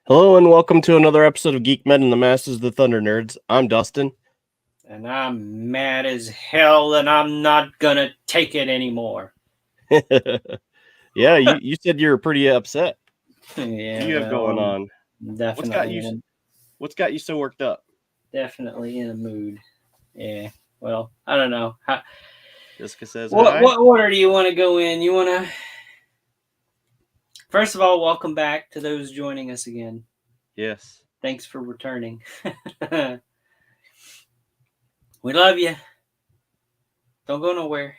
Hello and welcome to another episode of Geek-men and the Masters of the Thunder Nerds. I'm Dustin. And I'm mad as hell, and I'm not gonna take it anymore. Yeah, you said you were pretty upset. Yeah, What do you have going on? Definitely, What's got you so worked up? definitely in a mood. Yeah. Well, I don't know. Jessica says What hi. what order do you want to go in? You want to? First of all, welcome back to those joining us again. Yes. Thanks for returning. We love you. Don't go nowhere.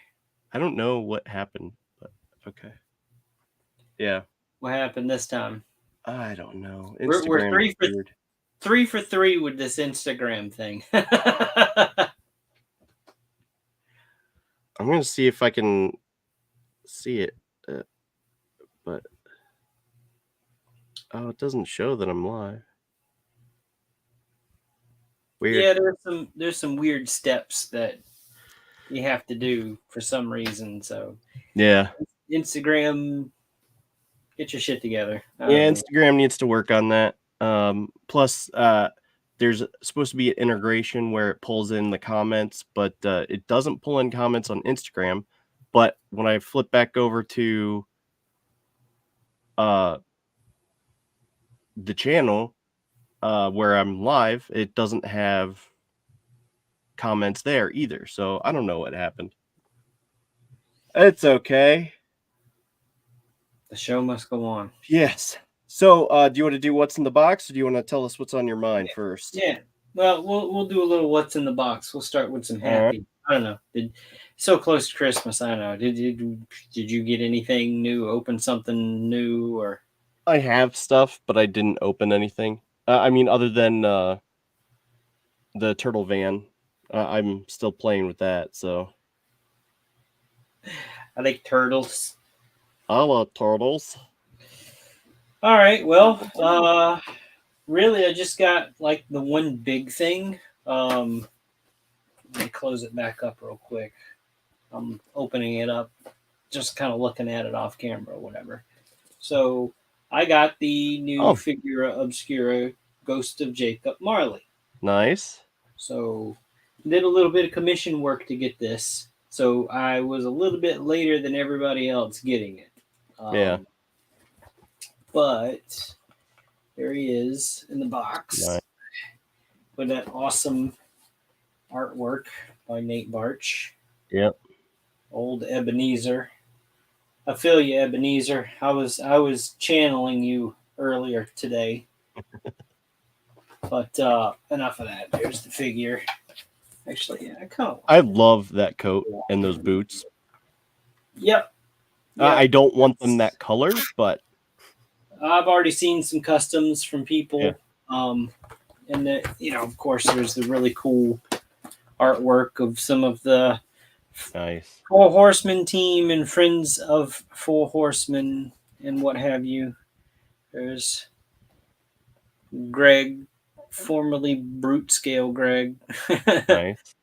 I don't know what happened, but okay. Yeah. What happened this time? I don't know. We're Instagram is weird. three for three with this Instagram thing. I'm gonna see if I can see it, but it doesn't show that I'm live. Weird. Yeah, there's some weird steps that you have to do for some reason. So Yeah. Instagram, get your shit together. Yeah, Instagram needs to work on that. Plus, there's supposed to be an integration where it pulls in the comments, but it doesn't pull in comments on Instagram. But when I flip back over to the channel where I'm live, it doesn't have comments there either. So I don't know what happened. It's okay. The show must go on. Yes. So, do you want to do what's in the box, or do you want to tell us what's on your mind first? Yeah. Well, we'll do a little what's in the box. We'll start with some happy. Right. I don't know. So close to Christmas. I don't know. Did you get anything new? Open something new or? I have stuff, but I didn't open anything. I mean, other than the turtle van, I'm still playing with that. So I like turtles. I love turtles. All right. Well, really, I just got like the one big thing. Let me close it back up real quick. I'm opening it up, just kind of looking at it off camera or whatever. So I got the new Figura Obscura Ghost of Jacob Marley. Nice. So did a little bit of commission work to get this. So I was a little bit later than everybody else getting it. Yeah. But there he is in the box. Nice. With that awesome artwork by Nate Barch. Yep. Old Ebenezer. I feel you, Ebenezer. I was channeling you earlier today. But enough of that. There's the figure. Actually, yeah, I love that coat and those boots. Yep. I don't want them that color, but I've already seen some customs from people. Yeah. And of course, there's the really cool artwork of some of the nice Four Horsemen team and friends of Four Horsemen and what have you. There's Greg, formerly Brute Scale Greg. Nice.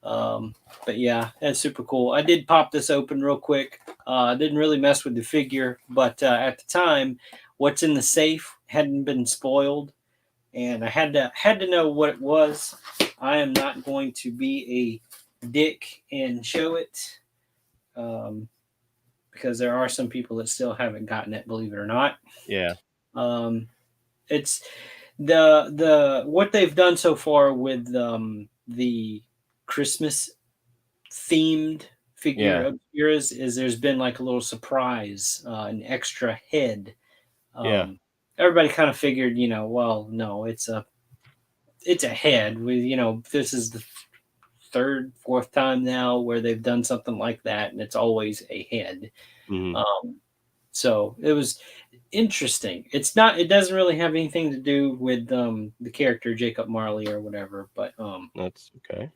But yeah, that's super cool. I did pop this open real quick. I didn't really mess with the figure, but at the time, what's in the safe hadn't been spoiled, and I had to know what it was. I am not going to be a dick and show it, because there are some people that still haven't gotten it, believe it or not. Yeah. It's the what they've done so far with the Christmas themed figure obscuras is there's been like a little surprise, an extra head. Everybody kind of figured, well, no, it's a head with, this is the third, fourth time now where they've done something like that, and it's always a head. Mm-hmm. So it was interesting. It doesn't really have anything to do with the character Jacob Marley or whatever, but that's okay.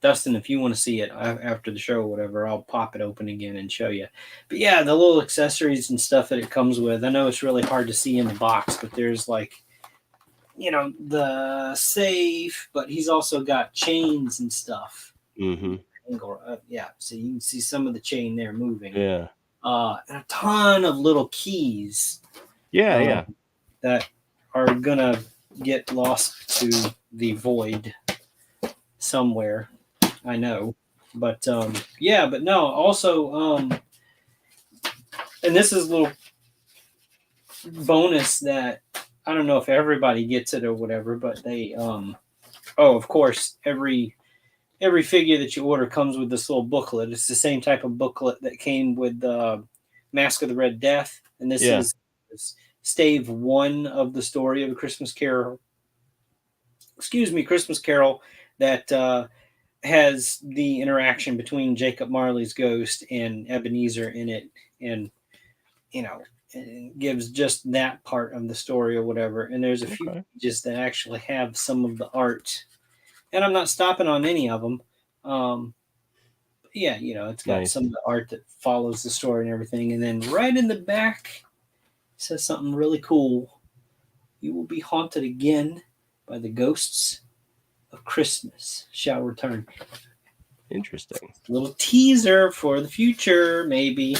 Dustin, if you want to see it after the show or whatever, I'll pop it open again and show you. But yeah, the little accessories and stuff that it comes with, I know it's really hard to see in the box, but there's like, the safe, but he's also got chains and stuff. Mm-hmm. Yeah, so you can see some of the chain there moving. Yeah. And a ton of little keys. Yeah, that are gonna get lost to the void somewhere. I know, but yeah, but no. Also, and this is a little bonus that I don't know if everybody gets it or whatever, but they of course every figure that you order comes with this little booklet. It's the same type of booklet that came with Mask of the Red Death, and this Yeah. is stave 1 of the story of a Christmas Carol. Excuse me, Christmas Carol that has the interaction between Jacob Marley's ghost and Ebenezer in it, and you know, it gives just that part of the story or whatever. And there's a few Okay. pages that actually have some of the art, and I'm not stopping on any of them. Yeah, it's got Nice. some of the art that follows the story and everything. And then right in the back it says something really cool. You will be haunted again by the ghosts of Christmas shall return. Interesting. Little teaser for the future, maybe.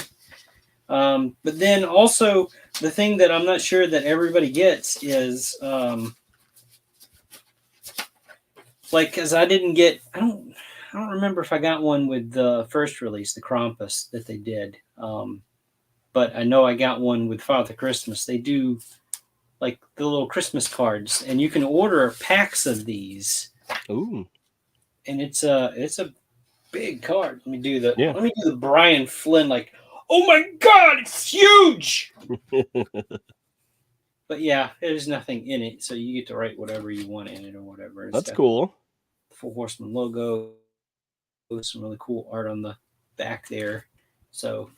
But then also the thing that I'm not sure that everybody gets is like, because I don't remember if I got one with the first release, the Krampus that they did. But I know I got one with Father Christmas. They do like the little Christmas cards, and you can order packs of these. Ooh. And it's a big card. Let me do the Brian Flynn, like, oh my god, it's huge. But yeah, there's nothing in it, so you get to write whatever you want in it or whatever. That's cool. The Four Horsemen logo, some really cool art on the back there. So,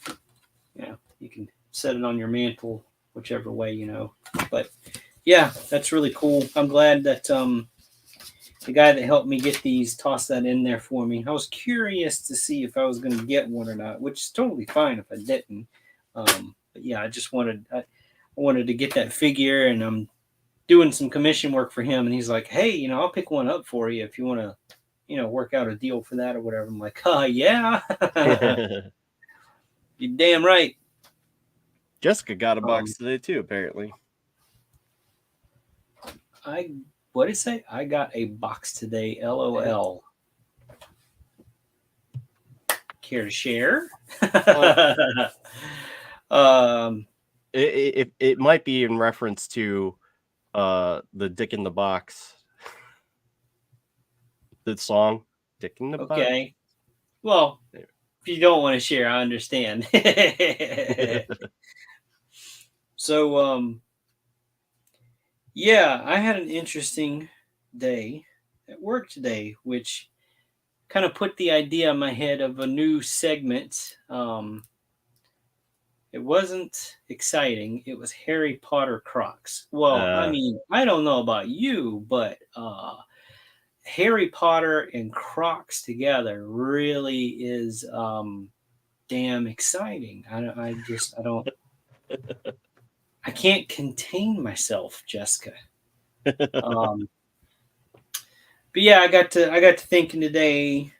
you can set it on your mantle, whichever way. But yeah, that's really cool. I'm glad that the guy that helped me get these tossed that in there for me. I was curious to see if I was going to get one or not, which is totally fine if I didn't. But yeah, I wanted to get that figure, and I'm doing some commission work for him, and he's like, hey, I'll pick one up for you if you want to, work out a deal for that or whatever. I'm like, yeah. You're damn right. Jessica got a box today too, apparently. What did it say? I got a box today. LOL. Care to share? It might be in reference to the Dick in the Box. The song Dick in the Box. Okay. Well, if you don't want to share, I understand. So, yeah, I had an interesting day at work today, which kind of put the idea in my head of a new segment. It wasn't exciting. It was Harry Potter Crocs. Well, I mean, I don't know about you, but Harry Potter and Crocs together really is damn exciting. I can't contain myself, Jessica. But yeah, I got to thinking today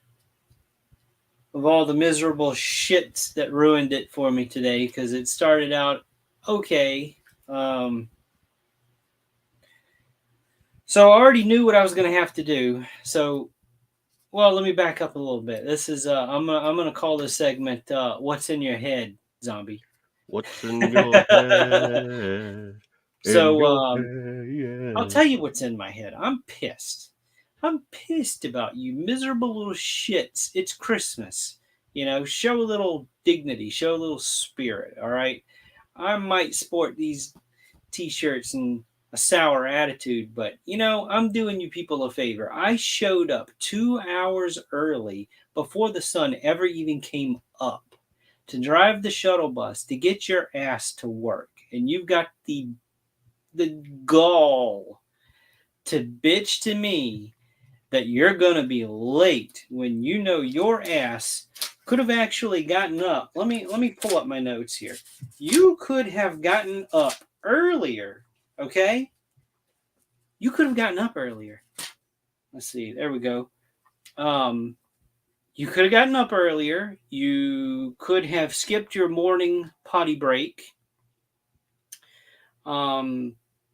of all the miserable shits that ruined it for me today, because it started out okay. So I already knew what I was going to have to do. So, well, let me back up a little bit. This is I'm gonna call this segment "What's in Your Head, Zombie." What's in your head? So Yeah. I'll tell you what's in my head. I'm pissed. I'm pissed about you miserable little shits. It's Christmas. Show a little dignity, show a little spirit, all right? I might sport these t-shirts and a sour attitude, but I'm doing you people a favor. I showed up 2 hours early before the sun ever even came up to drive the shuttle bus to get your ass to work, and you've got the gall to bitch to me that you're going to be late when your ass could have actually gotten up. Let me pull up my notes here. You could have gotten up earlier, okay? You could have gotten up earlier. Let's see. There we go. You could have gotten up earlier. You could have skipped your morning potty break.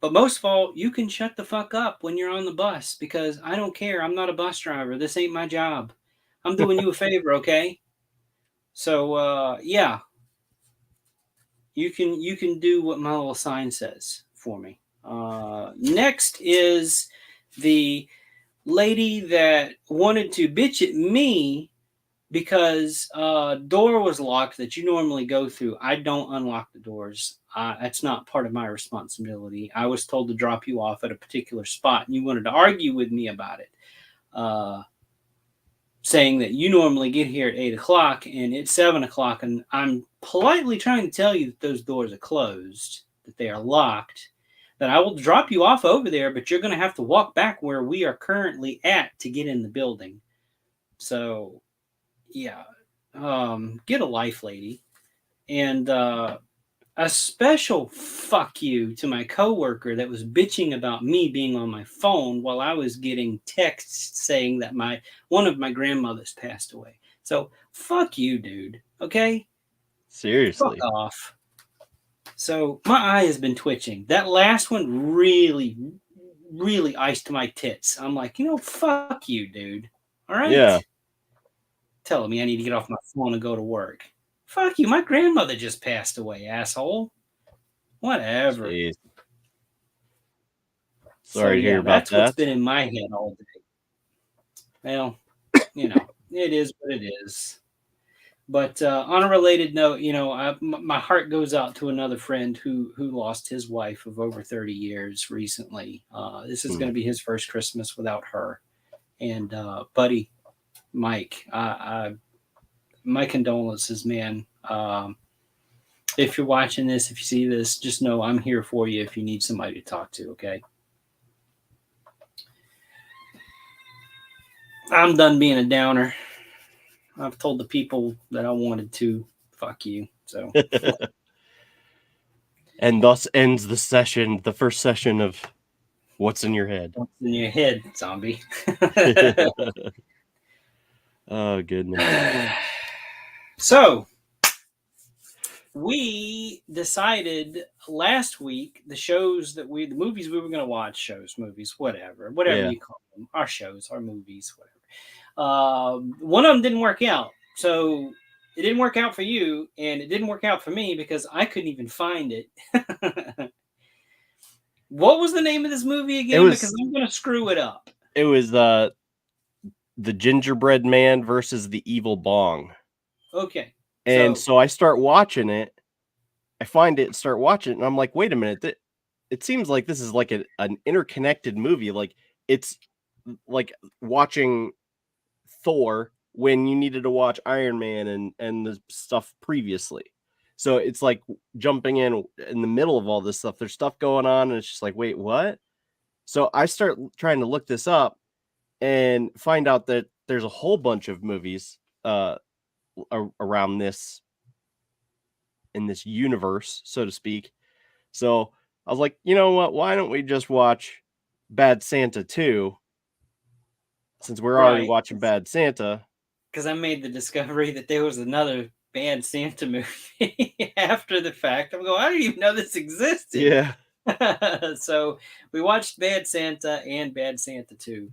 But most of all, you can shut the fuck up when you're on the bus because I don't care. I'm not a bus driver. This ain't my job. I'm doing you a favor, okay? So yeah, you can do what my little sign says for me. Next is the lady that wanted to bitch at me because door was locked that you normally go through. I don't unlock the doors. That's not part of my responsibility. I was told to drop you off at a particular spot, and you wanted to argue with me about it, saying that you normally get here at 8 o'clock and it's 7 o'clock, and I'm politely trying to tell you that those doors are closed, that they are locked. That I will drop you off over there, but you're going to have to walk back where we are currently at to get in the building. So yeah, get a life, lady. And a special fuck you to my coworker that was bitching about me being on my phone while I was getting texts saying that one of my grandmothers passed away. So fuck you, dude. Okay, Seriously. fuck off. So my eye has been twitching. That last one really, really iced my tits. I'm like, fuck you, dude. All right. Yeah. Telling me I need to get off my phone and go to work. Fuck you. My grandmother just passed away, asshole. Whatever. Jeez. So Sorry to hear yeah, about that's what's that. been in my head all day. Well, it is what it is. But on a related note, my heart goes out to another friend who lost his wife of over 30 years recently. This is going to be his first Christmas without her. And buddy, Mike, my condolences, man. If you're watching this, if you see this, just know I'm here for you if you need somebody to talk to, okay? I'm done being a downer. I've told the people that I wanted to, fuck you. So And thus ends the first session of What's in Your Head. what's in your head, zombie? Oh, goodness. So we decided last week the movies we were going to watch, movies, whatever Yeah. you call them, our shows, our movies, whatever. One of them didn't work out. So it didn't work out for you, and it didn't work out for me because I couldn't even find it. What was the name of this movie again? Because I'm going to screw it up. It was The Gingerbread Man versus the Evil Bong. Okay. And so I start watching it. I find it, start watching it, and I'm like, wait a minute. It seems like this is like an interconnected movie. Like, it's like watching Thor when you needed to watch Iron Man and the stuff previously. So it's like jumping in the middle of all this stuff. There's stuff going on, and it's just like, wait, what? So I start trying to look this up and find out that there's a whole bunch of movies around this, in this universe, so to speak. So I was like, you know what? Why don't we just watch Bad Santa 2? Since we're already watching Bad Santa. Because I made the discovery that there was another Bad Santa movie after the fact. I'm going, I didn't even know this existed. Yeah. So we watched Bad Santa and Bad Santa 2.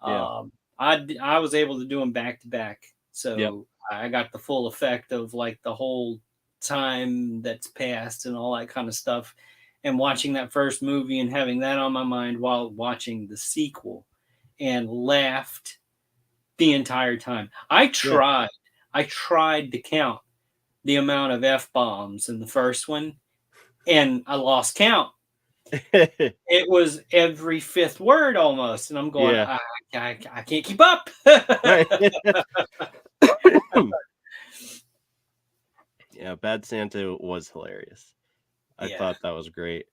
Yeah. I was able to do them back to back. So Yep. I got the full effect of like the whole time that's passed and all that kind of stuff. And watching that first movie and having that on my mind while watching the sequel, and laughed the entire time. I tried to count the amount of F-bombs in the first one, and I lost count. It was every fifth word almost, and I'm going, I can't keep up. Yeah, Bad Santa was hilarious. I thought that was great.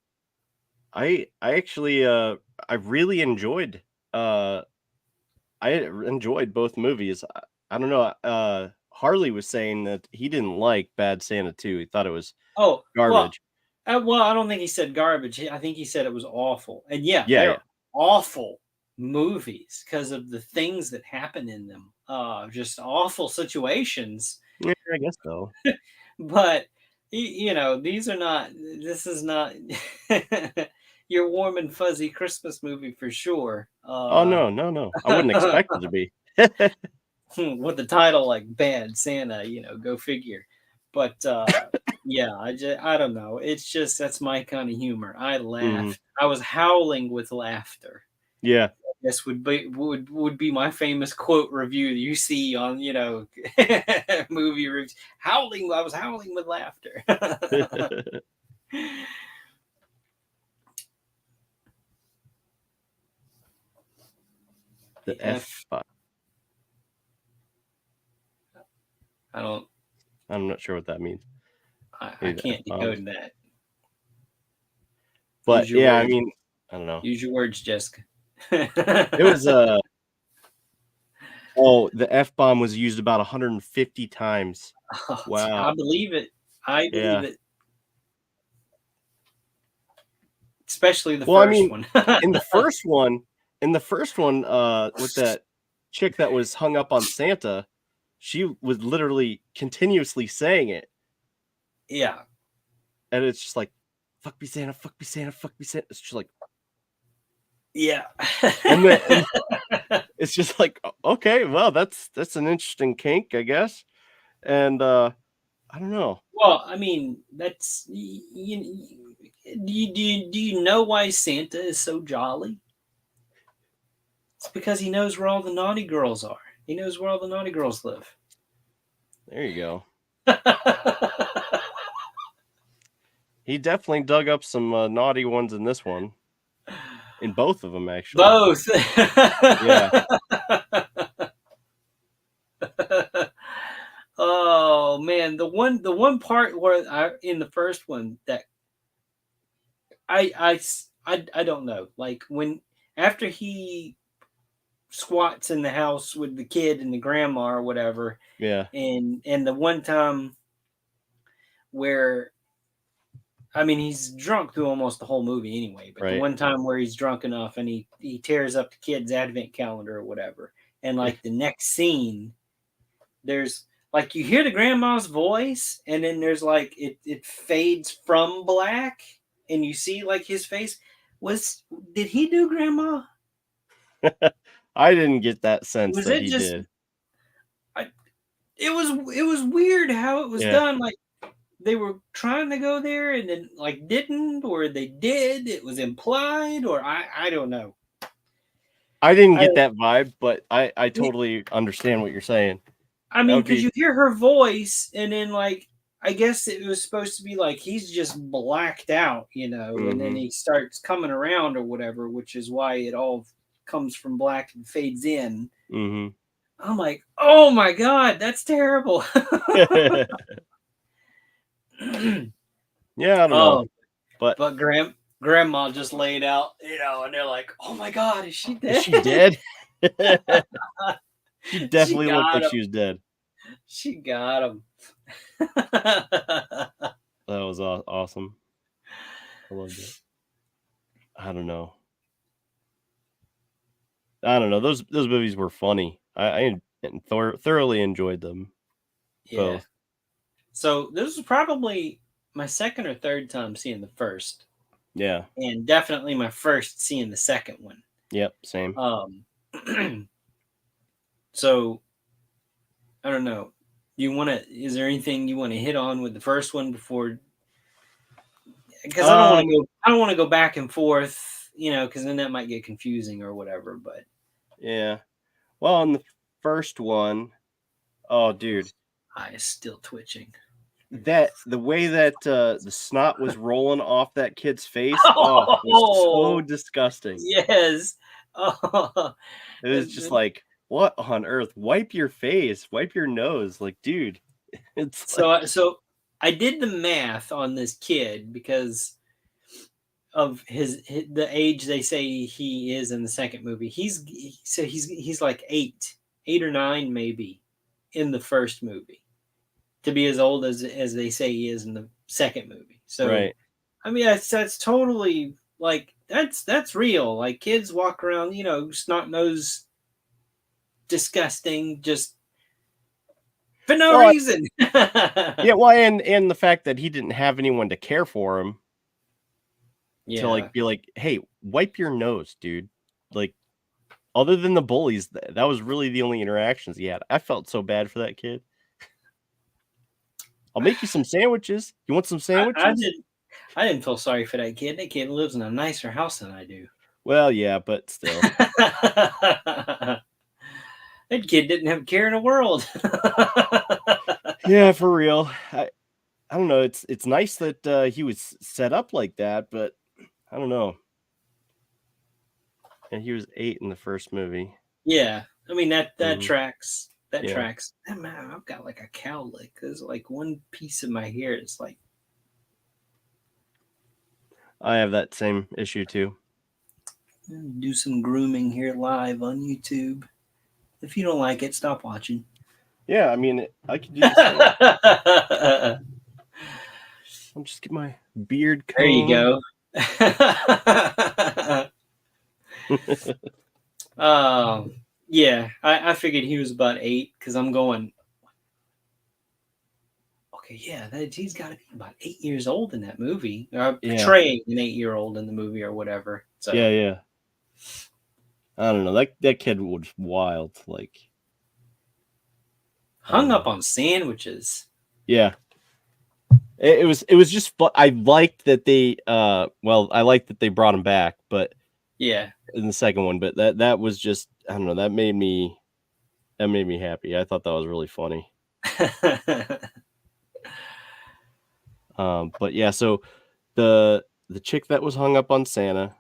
I actually I really enjoyed both movies. I don't know. Harley was saying that he didn't like Bad Santa 2. He thought it was garbage. Well, I don't think he said garbage. I think he said it was awful. And they're awful movies because of the things that happen in them. Just awful situations. Yeah, I guess so. But these are not. This is not. your warm and fuzzy Christmas movie for sure. Oh no, I wouldn't expect it to be. With the title like Bad Santa, go figure. But yeah, I don't know. It's just that's my kind of humor. I Hmm. laughed. I was howling with laughter. Yeah. This would be my famous quote review you see on movie reviews. Howling, I was howling with laughter. The The F F. bomb. I don't. I'm not sure what that means. I Maybe the F can't bombs. decode that. But Use your yeah, I words. mean, I don't know. Use your words, Jessica. It was oh, the F bomb was used about 150 times. I Wow. believe it. I believe Yeah. it. Especially the Well, I first mean, one. in the first one, with that chick that was hung up on Santa, she was literally continuously saying it. Yeah. And it's just like, fuck me Santa, fuck me Santa, fuck me Santa. It's just like, Yeah. and it's just like, okay, well, that's an interesting kink, I guess. And I don't know. Well, I mean, that's do you know why Santa is so jolly? It's because he knows where all the naughty girls are. He knows where all the naughty girls live. There you go. He definitely dug up some naughty ones in this one. In both of them, actually. Both. Yeah. Oh man, the one part where in the first one that I don't know, like when after he squats in the house with the kid and the grandma or whatever, Yeah. and the one time where I mean he's drunk through almost the whole movie anyway, but the Right. one time where he's drunk enough and he tears up the kid's advent calendar or whatever, and like the next scene there's like you hear the grandma's voice and then there's like it fades from black and you see like his face. Did he do grandma? I didn't get that sense Was that it he just did. I, it was weird how it was Yeah. done. Like they were trying to go there and then like didn't, or they did. It was implied, or I don't know. I didn't I get that vibe, but I totally understand what you're saying. I That mean, would because be you hear her voice, and then like I guess it was supposed to be like he's just blacked out, and then hmm he starts coming around or whatever, which is why it all comes from black and fades in. hmm I'm like, oh my god, that's terrible. Yeah, I don't know. Oh, But but grandma just laid out, and they're like, oh my god, is she is dead? she dead? She She definitely looked got like him. she was dead. She got him. That was awesome. I loved it. I don't know. Those movies were funny. I thoroughly enjoyed them Yeah. both. So this was probably my second or third time seeing the first, Yeah. and definitely my first seeing the second one. Yep. Same. Um, so I don't know. You want to? Is there anything you want to hit on with the first one before? Because I don't want to Um. go. I don't want to go back and forth. Because then that might get confusing or whatever. But Yeah. Well, on the first one, oh, dude, eye is still twitching. that the way that the snot was rolling off that kid's face, oh, it was so Oh disgusting. yes. Oh, It was just like, what on earth? Wipe your face, wipe your nose, like, dude. It's so like, so I did the math on this kid because of the age they say he is in the second movie. He's like 8 or 9 maybe in the first movie to be as old as they say he is in the second movie. So right. I mean that's totally like that's real. Like kids walk around, snot nose, disgusting, just for no Well, reason. yeah, well, and the fact that he didn't have anyone to care for him, to Yeah. like be like, hey, wipe your nose, dude. Like, other than the bullies, that was really the only interactions he had. I felt so bad for that kid. I'll make you some sandwiches. You want some I sandwiches? didn't. I didn't feel sorry for that kid. That kid lives in a nicer house than I do. Well, yeah, but still. That kid didn't have a care in the world. Yeah, for real. I don't know. It's nice that he was set up like that, but I don't know. And he was 8 in the first movie. Yeah, I mean that Mhm. tracks. That Yeah, tracks. Man, I've got like a cow lick. There's like one piece of my hair is like. I have that same issue too. Do some grooming here live on YouTube. If you don't like it, stop watching. Yeah, I mean, I could do the same. There I'll just get my beard you comb. go. Yeah, I figured he was about 8 because I'm going. Okay, yeah, he's got to be about 8 years old in that movie, Yeah, portraying an 8-year-old in the movie or whatever. So yeah. I don't know. That kid was wild. Like, I don't hung up know. on sandwiches. Yeah, it was just fun. I liked that they I liked that they brought him back, but Yeah. in the second one, but that was just, I don't know, that made me happy. I thought that was really funny. But yeah, so the chick that was hung up on Santa,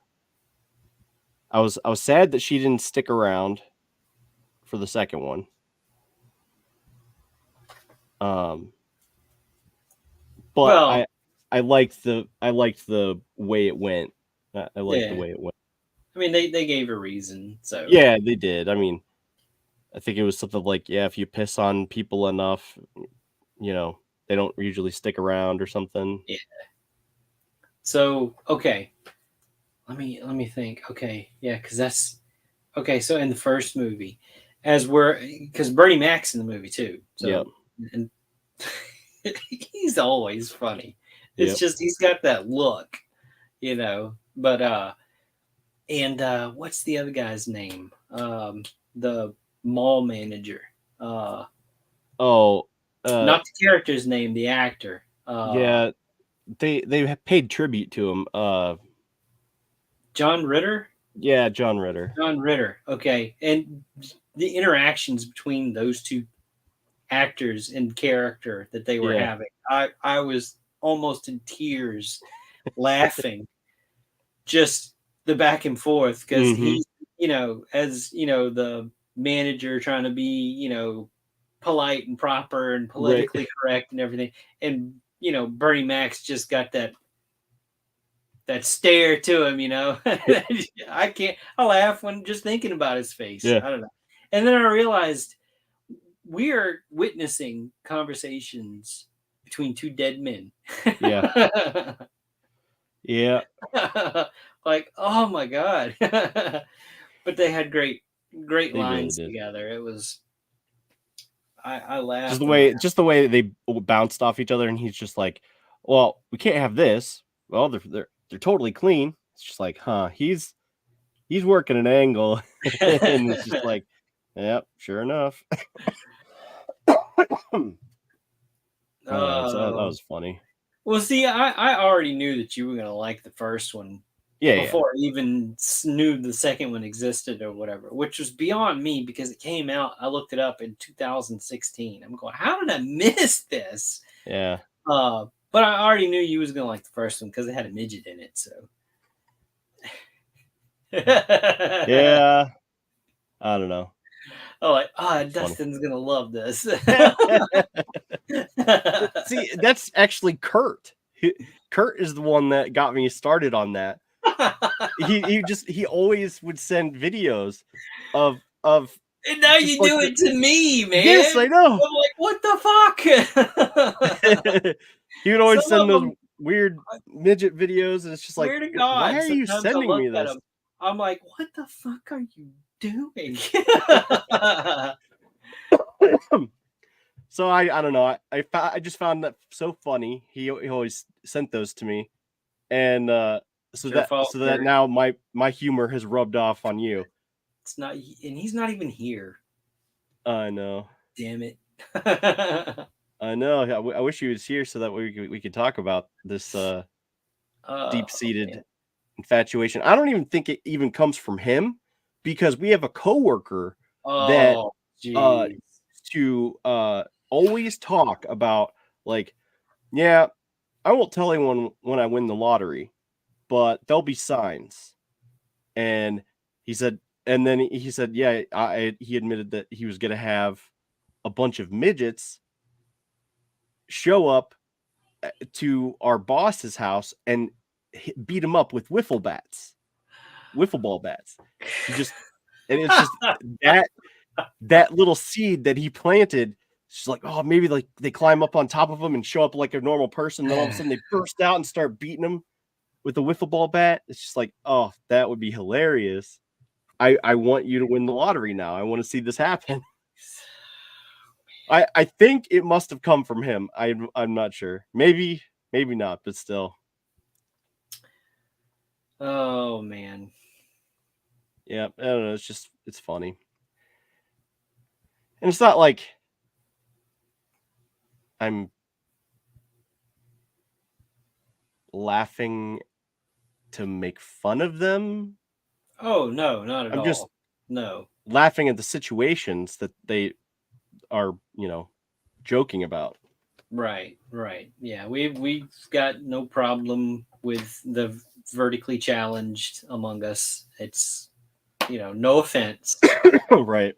I was sad that she didn't stick around for the second one. Um, but Well, I liked the way it went. I liked the yeah. way it went. I mean, they gave a reason. So Yeah, they did. I mean, I think it was something like, yeah, if you piss on people enough, you know, they don't usually stick around or something. yeah. So okay, let me think. Okay, yeah, because that's okay. So in the first movie, because Bernie Mac's in the movie too. Yep. So and he's always funny. It's Yep. just he's got that look, But and what's the other guy's name? The mall manager. Uh, Oh, not the character's name, the actor. yeah, they have paid tribute to him. John Ritter. Yeah, John Ritter. John Ritter. Okay, and the interactions between those two actors and character that they were Yeah. having, I was almost in tears, laughing, just the back and forth because Mhm. he, as the manager trying to be, polite and proper and Right. politically correct and everything, and Bernie Mac's just got that stare to him, I can't. I laugh when just thinking about his face. Yeah. I don't know. And then I realized we are witnessing conversations between two dead men. Yeah. Yeah. Like, oh my god. But they had great They really lines did. together. It was I Just the laughed and way laughed. just the way they bounced off each other, and he's just like, "Well, we can't have this." Well, they're totally clean. It's just like, huh? He's working an angle, and it's just like, yep, sure enough. I don't know. So that Oh. was funny. Well, see, I already knew that you were gonna like the first one Yeah, yeah, before I even knew the second one existed or whatever, which was beyond me because it came out. I looked it up in 2016. I'm going, how did I miss this? yeah, But I already knew you was gonna like the first one because it had a midget in it. So yeah. I don't know. I'm like, It's funny. Dustin's gonna love this. See, that's actually Kurt. Kurt is the one that got me started on that. He always would send videos of And now just you like do the, it to me, yes, man. I know. I'm like, what the fuck? He would always Some send of those them, weird midget videos, and it's just like, swear to Why God, are you sometimes I sending look me at this?" them, I'm like, what the fuck are you doing? So I don't know. I just found that so funny. He always sent those to me, and So your that fault, so that Kurt. now my humor has rubbed off on you. It's not, and he's not even here. I know. Damn it. I know. I wish he was here so that we could talk about this Oh man. deep-seated infatuation. I don't even think it even comes from him because we have a coworker that Oh, uh jeez. to always talk about like, yeah, I won't tell anyone when I win the lottery, but there'll be signs. And he said, and then he said, yeah, he admitted that he was going to have a bunch of midgets show up to our boss's house and beat him up with wiffle ball bats. He just, and it's just that that little seed that he planted. She's like, oh, maybe like they climb up on top of him and show up like a normal person. Then all of a sudden they burst out and start beating him with a wiffle ball bat. It's just like, oh, that would be hilarious. I want you to win the lottery now. I want to see this happen. I think it must have come from him. I'm not sure. Maybe not, but still. Oh man. Yeah, I don't know. It's funny. And it's not like I'm laughing to make fun of them. Oh no, not at I'm just all. No. laughing at the situations that they are, joking about. Right, right. Yeah, we've got no problem with the vertically challenged among us. It's, no offense. Right.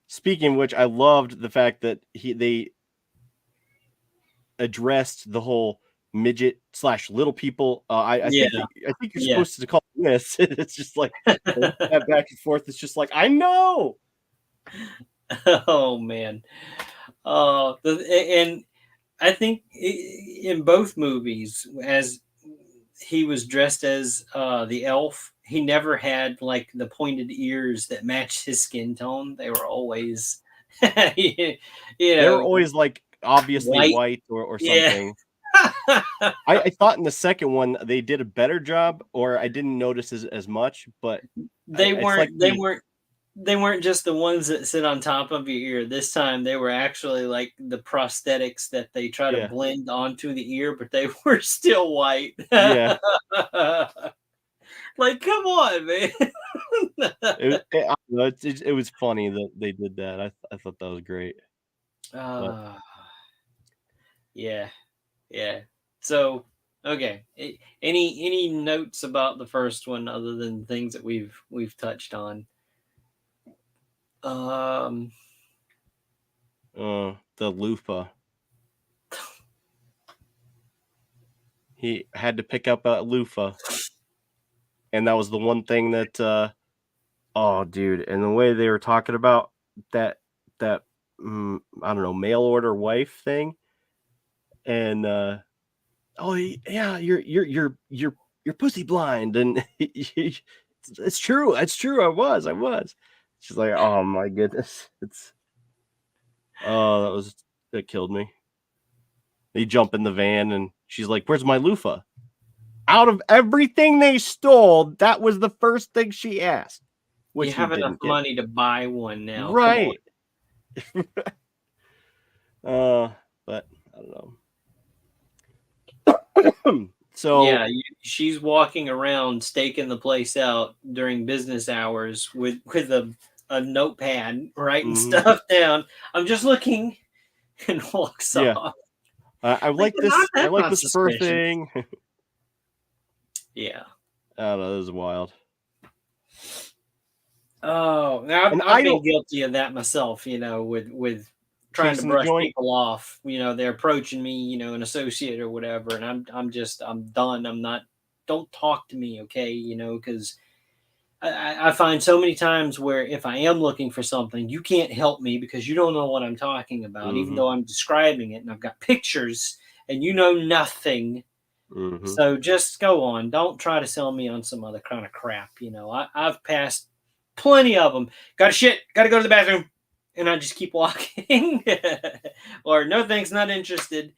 Speaking of which, I loved the fact that they addressed the whole midget / little people. I Yeah, think you're yeah. supposed to call it this. It's just like that back and forth. It's just like I know. Oh man. And I think in both movies, as he was dressed as the elf, he never had like the pointed ears that matched his skin tone. They were always, you They're know, always like obviously white. white or Yeah. something. I thought in the second one they did a better job, or I didn't notice as much, but they it's like weren't. They weren't. They weren't just the ones that sit on top of your ear. This time they were actually like the prosthetics that they try to yeah, blend onto the ear, but they were still white. yeah. Like, come on, man. It was funny that they did that. I thought that was great. But uh, yeah, yeah. So, okay. Any notes about the first one other than things that we've touched on? Um, the loofah. He had to pick up a loofah, and that was the one thing that oh dude, and the way they were talking about that I don't know, mail order wife thing, and oh yeah, you're pussy blind, and it's true, I was. She's like, oh my goodness, oh that killed me. They jump in the van, and she's like, where's my loofah? Out of everything they stole, that was the first thing she asked, you which he have enough didn't get. money to buy one now. Come on. Right. uh, but I don't know. So, Yeah, she's walking around staking the place out during business hours with a notepad writing mhm, stuff down. I'm just looking, and walks yeah, off. I Like, like this. I that's like not this fur suspicious. thing. Yeah. I don't know. This is wild. Oh, now I've, And I've I been don't guilty of that myself. With trying to chasing the brush joint. people off. They're approaching me. An associate or whatever, and I'm done. I'm not. Don't talk to me, okay? Because I find so many times where if I am looking for something, you can't help me because you don't know what I'm talking about, even Mhm, though I'm describing it and I've got pictures and you know nothing. mhm. So just go on. Don't try to sell me on some other kind of crap. I've passed plenty of them. Got to shit. Got to go to the bathroom. And I just keep walking. Or no thanks, not interested.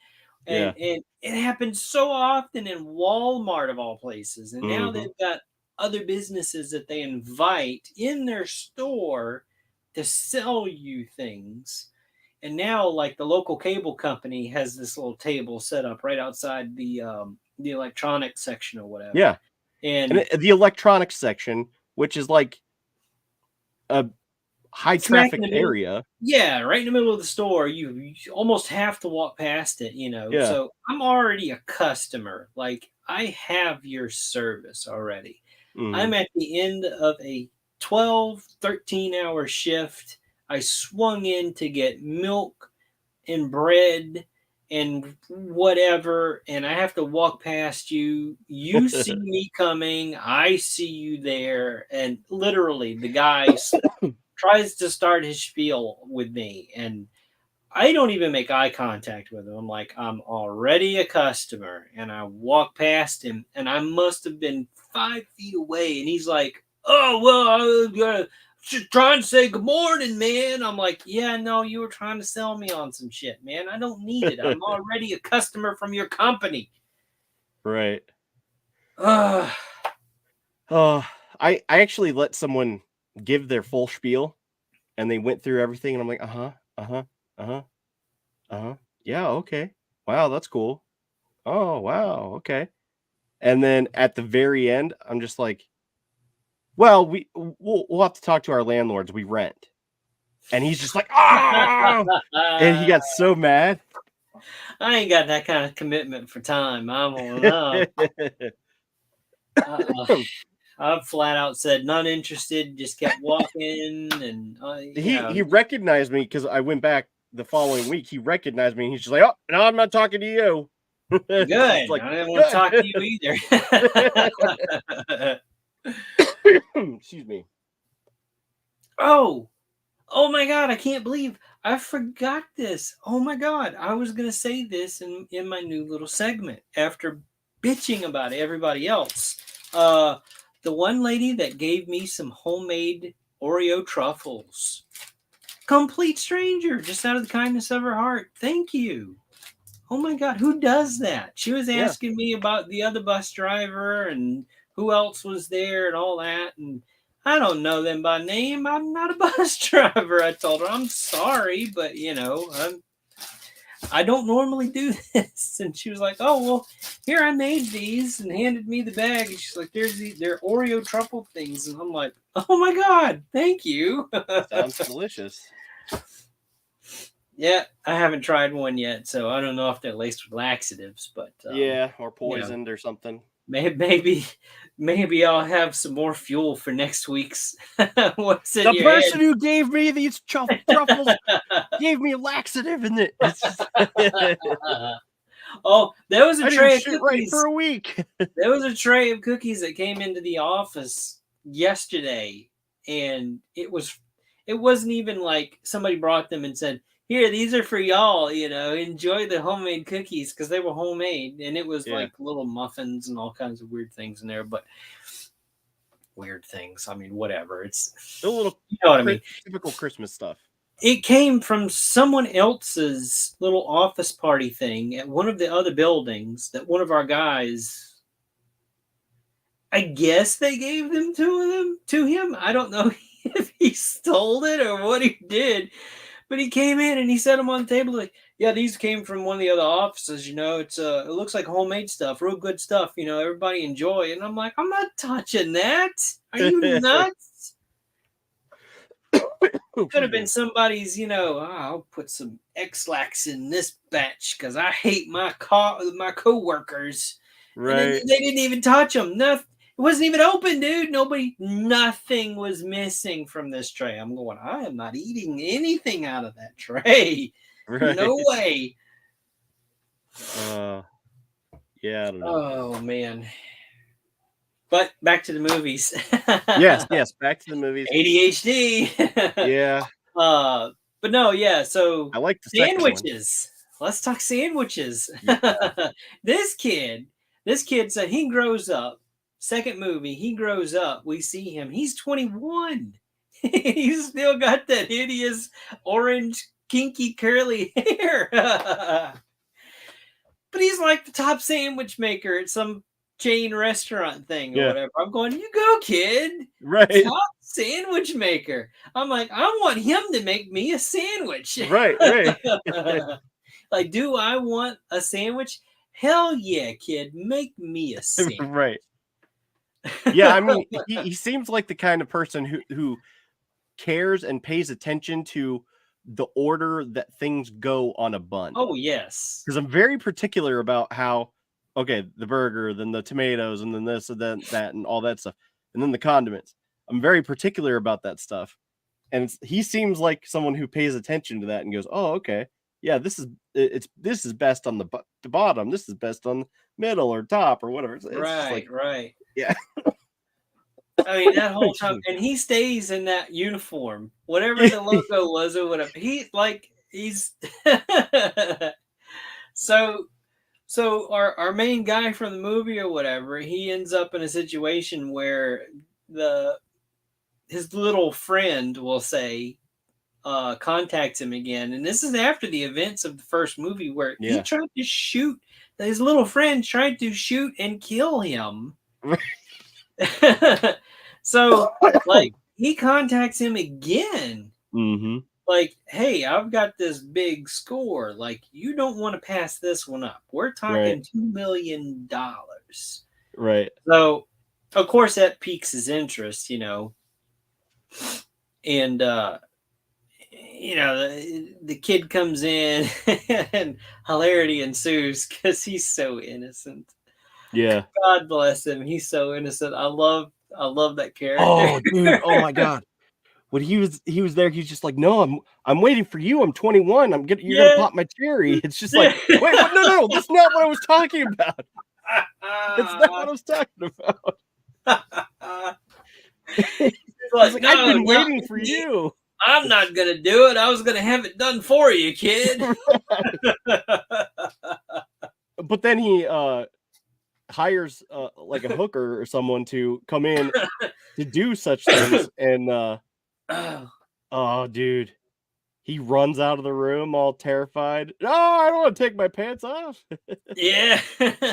Yeah. And it happens so often in Walmart of all places. And now Hmm. they've got other businesses that they invite in their store to sell you things. And now, like the local cable company has this little table set up right outside the electronics section or whatever. Yeah. And And the electronics section, which is like a high smack in trafficked the middle, area. yeah, right in the middle of the store, you almost have to walk past it, you know. Yeah. So I'm already a customer. Like I have your service already. Hmm. I'm at the end of a 12, 13-hour shift. I swung in to get milk and bread and whatever, and I have to walk past you. You see me coming, I see you there, and literally the guy tries to start his spiel with me, and I don't even make eye contact with him. I'm like, I'm already a customer, and I walk past him, and I must have been 5 feet away, and he's like, "Oh well, I was gonna trying to say good morning, man." I'm like, "Yeah, no, you were trying to sell me on some shit, man. I don't need it. I'm already a customer from your company." Right. Ugh. I actually let someone give their full spiel, and they went through everything, and I'm like, uh-huh, uh-huh, uh-huh, uh-huh. Yeah, okay. Wow, that's cool. Oh, wow, okay. And then at the very end, I'm just like, well, we'll have to talk to our landlords. We rent. And he's just like, ah, and he got so mad. I ain't got that kind of commitment for time. I won't know. Uh-uh. I flat out said not interested. Just kept walking, and He recognized me because I went back the following week. He recognized me, and he's just like, "Oh, no, I'm not talking to you." It's good. like, I didn't want to good. talk to you either. Excuse me. oh, oh my God! I can't believe I forgot this. Oh my God! I was gonna say this in my new little segment after bitching about everybody else. Uh, the one lady that gave me some homemade Oreo truffles. Complete stranger, just out of the kindness of her heart. Thank you. Oh my God, who does that? She was Yeah. asking me about the other bus driver and who else was there and all that. And I don't know them by name. I'm not a bus driver. I told her, I'm sorry, but I don't normally do this. And she was like, oh, well, here I made these and handed me the bag. And she's like, they're Oreo truffle things. And I'm like, oh my God, thank you. Sounds delicious. Yeah, I haven't tried one yet, so I don't know if they're laced with laxatives, but Yeah, or you know, poisoned or something. maybe maybe I'll have some more fuel for next week's what's in The your person who gave me these truffles head. gave me a laxative in it. It's just Oh, there was a I didn't tray of shit right for cookies. a week. There was a tray of cookies that came into the office yesterday, and it wasn't even like somebody brought them and said, "Here, these are for y'all, enjoy the homemade cookies," because they were homemade, and it was Yeah, like little muffins and all kinds of weird things in there, but weird things. I mean, whatever. the little You know what I mean. typical Christmas stuff. It came from someone else's little office party thing at one of the other buildings that one of our guys, I guess they gave them to him. I don't know if he stole it or what he did, but he came in and he set them on the table like, yeah, these came from one of the other offices. It looks like homemade stuff, real good stuff. Everybody enjoy. And I'm like, I'm not touching that. Are you nuts? Could have Excuse been me. somebody's. I'll put some X-Lax in this batch because I hate my coworkers. And then Right. they didn't even touch them. Nothing. It wasn't even open, dude. Nothing was missing from this tray. I'm going, I am not eating anything out of that tray. No Right. way. Uh, yeah, I don't know. Oh, man. But back to the movies. Yes, yes, back to the movies. ADHD. Yeah, uh, but no, yeah. So I like the second one. sandwiches. Let's talk sandwiches. Yeah. this kid, this kid said he grows up. Second movie, he grows up. We see him. He's 21. He's still got that hideous orange, kinky, curly hair. but he's like the top sandwich maker at some chain restaurant thing or Yeah. whatever. I'm going, you go, kid. Right. Top sandwich maker. I'm like, I want him to make me a sandwich. Right. Right. Like, do I want a sandwich? Hell yeah, kid. Make me a sandwich. Right. Yeah, I mean, he seems like the kind of person who cares and pays attention to the order that things go on a bun. Oh, yes. Because I'm very particular about how, okay, the burger, then the tomatoes, and then this, and then that, and all that stuff, and then the condiments. I'm very particular about that stuff. And he seems like someone who pays attention to that and goes, oh, okay, yeah, this is best on the bottom. This is best on the middle or top or whatever. It's just like, Right. yeah. I mean, that whole time, and he stays in that uniform, whatever the logo was or whatever. He's so our main guy from the movie or whatever, he ends up in a situation where his little friend, will say, contacts him again, and this is after the events of the first movie where he tried to shoot his little friend, tried to shoot and kill him. So, like, he contacts him again. Mm-hmm. Like, hey, I've got this big score. Like, you don't want to pass this one up. We're talking $2 million. Right. So, of course, that piques his interest, you know. And, you know, the kid comes in and hilarity ensues because he's so innocent. Yeah. God bless him. He's so innocent. I love that character. Oh, dude. Oh my God. When he was there, he's just like, no, I'm waiting for you. I'm 21. You're gonna pop my cherry. It's just like, wait, what? No, that's not what I was talking about. It's not what I was talking about. Like, no, I've been waiting for you. I'm not gonna do it. I was gonna have it done for you, kid. But then he hires like a hooker or someone to come in to do such things, and oh, dude, he runs out of the room all terrified. No, I don't want to take my pants off. Yeah. Excuse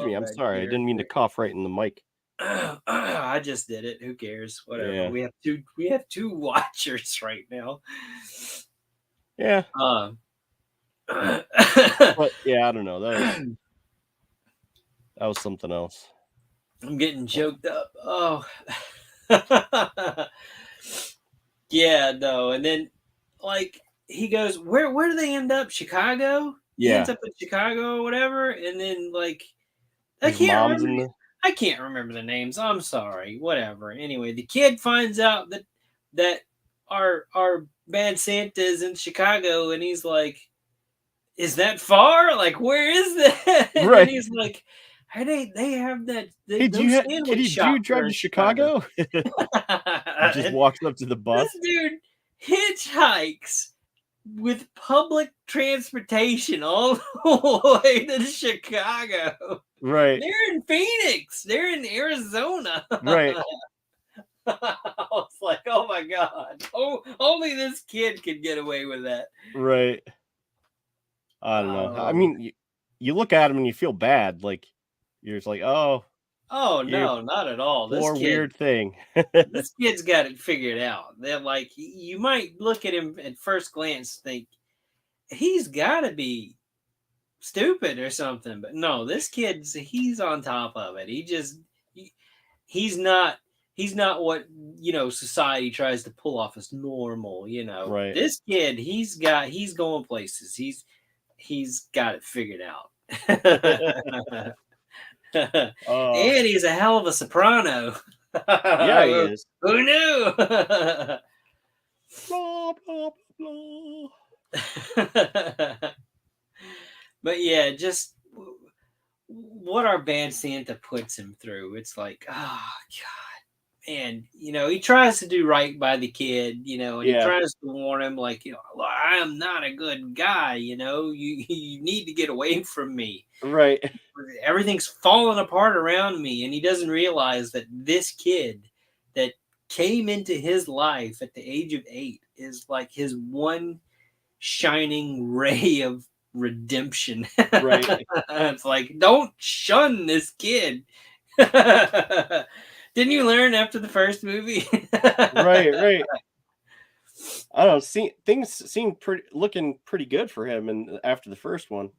me. I'm sorry. I didn't mean to cough right in the mic. I just did it. Who cares? Whatever. Yeah. We have two watchers right now. Yeah. But yeah, I don't know. That was something else. I'm getting choked up. Oh. Yeah, no. And then, like, he goes, where do they end up? Chicago? Yeah. He ends up in Chicago or whatever. And then, like, I can't remember the names. I'm sorry. Whatever. Anyway, the kid finds out that our bad Santa is in Chicago, and he's like, is that far? Like, where is that? Right. And he's like, they have that. Hey, do you drive to Chicago? He just walks up to the bus. This dude hitchhikes with public transportation all the way to Chicago. Right. They're in Phoenix. They're in Arizona. Right. I was like, oh my God. Oh, only this kid could get away with that. Right. I don't know. I mean, you look at him and you feel bad. Like, you're just like, oh. Oh, no, not at all. Poor weird thing. This kid's got it figured out. They're like, you might look at him at first glance, think he's got to be stupid or something. But no, this he's on top of it. He's not what, you know, society tries to pull off as normal, you know. Right. This kid, he's going places. He's got it figured out. And he's a hell of a soprano. Yeah, he is. Who knew? Blah, blah, blah. But yeah, just what our bad Santa puts him through. It's like, oh God, man, you know, he tries to do right by the kid, you know, and he tries to warn him, like, you know, I am not a good guy, you know, you need to get away from me. Right. Everything's falling apart around me, and he doesn't realize that this kid that came into his life at the age of 8 is like his one shining ray of redemption. Right. It's like, don't shun this kid. Didn't you learn after the first movie? Right. I don't know. Things seem looking pretty good for him, and after the first one,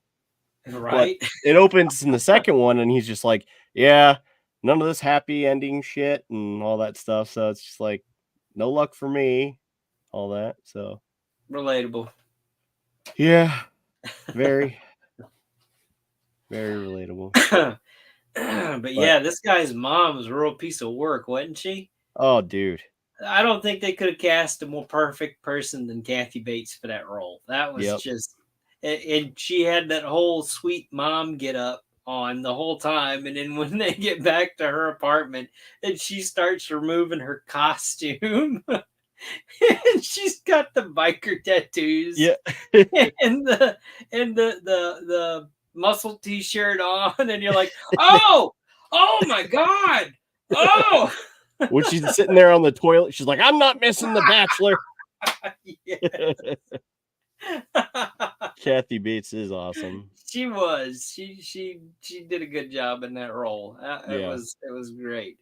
but Right. it opens in the second one, and he's just like, "Yeah, none of this happy ending shit and all that stuff." So it's just like, no luck for me, all that. So Relatable. yeah, very, very relatable. But But yeah, this guy's mom was a real piece of work, wasn't she? oh, dude, I don't think they could have cast a more perfect person than Kathy Bates for that role. That was yep, just, and she had that whole sweet mom get up on the whole time. And then when they get back to her apartment and she starts removing her costume, and she's got the biker tattoos yeah, and the muscle t-shirt on, and you're like, oh my god, oh. when she's sitting there on the toilet, she's like, "I'm not missing The Bachelor." Yeah. Kathy Bates is awesome. She was. She did a good job in that role. Yeah, It was great.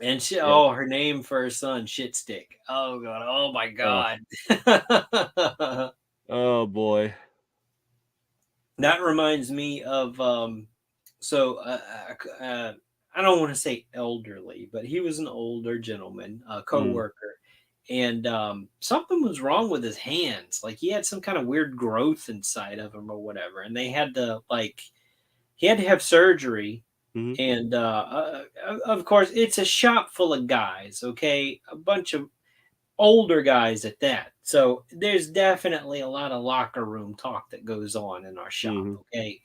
And she, yeah. oh, her name for her son, Shitstick. Oh god. Oh my Oh, god. oh boy. That reminds me of so I don't want to say elderly, but he was an older gentleman, a Mm, coworker, and something was wrong with his hands. Like he had some kind of weird growth inside of him or whatever, and they had to like he had to have surgery. mhm, And of course, it's a shop full of guys. Okay, a bunch of older guys at that. So there's definitely a lot of locker room talk that goes on in our shop. mhm. Okay,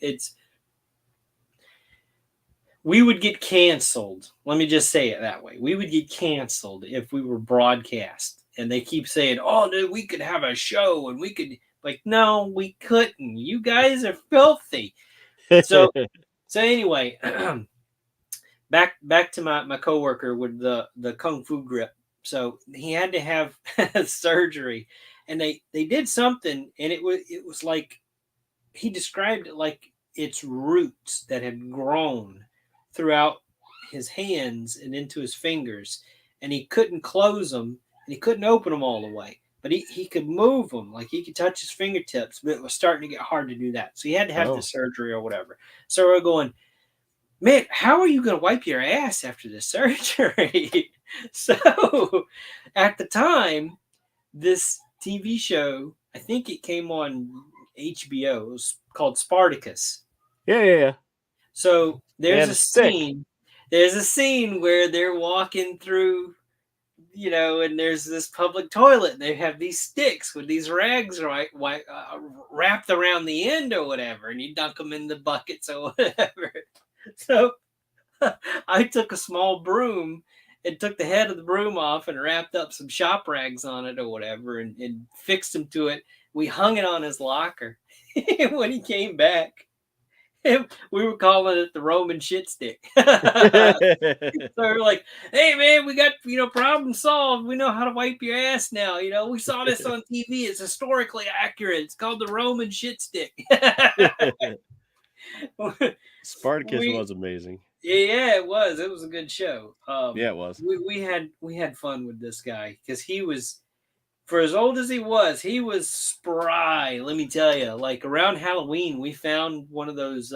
we would get canceled. Let me just say it that way. We would get canceled if we were broadcast. And they keep saying, "Oh, dude, we could have a show and we could like no, we couldn't. You guys are filthy." So so anyway, back to my coworker with the kung fu grip. So he had to have surgery, and they did something, and it was like he described it like its roots that had grown throughout his hands and into his fingers, and he couldn't close them and he couldn't open them all the way. But he could move them, like he could touch his fingertips, but it was starting to get hard to do that. So he had to have the Oh, surgery or whatever. So we're going, man, how are you going to wipe your ass after the surgery? So at the time, this TV show, I think it came on HBO, it was called Spartacus. yeah. So They had a stick. there's a scene where they're walking through, and there's this public toilet, and they have these sticks with these rags wrapped around the end or whatever, and you dunk them in the buckets or whatever. So I took a small broom and took the head of the broom off and wrapped up some shop rags on it or whatever and fixed him to it. We hung it on his locker. And when he came back, we were calling it the Roman shit stick. So we're like, hey man, we got problem solved. We know how to wipe your ass now. We saw this on TV. It's historically accurate. It's called the Roman shit stick. Spartacus we was amazing. Yeah, it was. It was a good show. Yeah, it was. We had fun with this guy because he was, for as old as he was spry. Let me tell you. Like around Halloween, we found one of those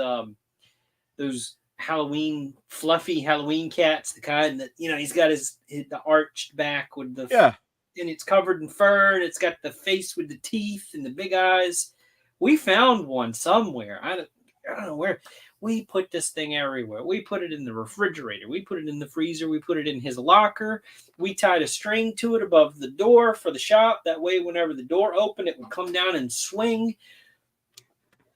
Halloween fluffy Halloween cats, the kind that he's got the arched back with the Yeah. and it's covered in fur and it's got the face with the teeth and the big eyes. We found one somewhere. I don't know where. We put this thing everywhere. We put it in the refrigerator. We put it in the freezer. We put it in his locker. We tied a string to it above the door for the shop. That way, whenever the door opened, it would come down and swing.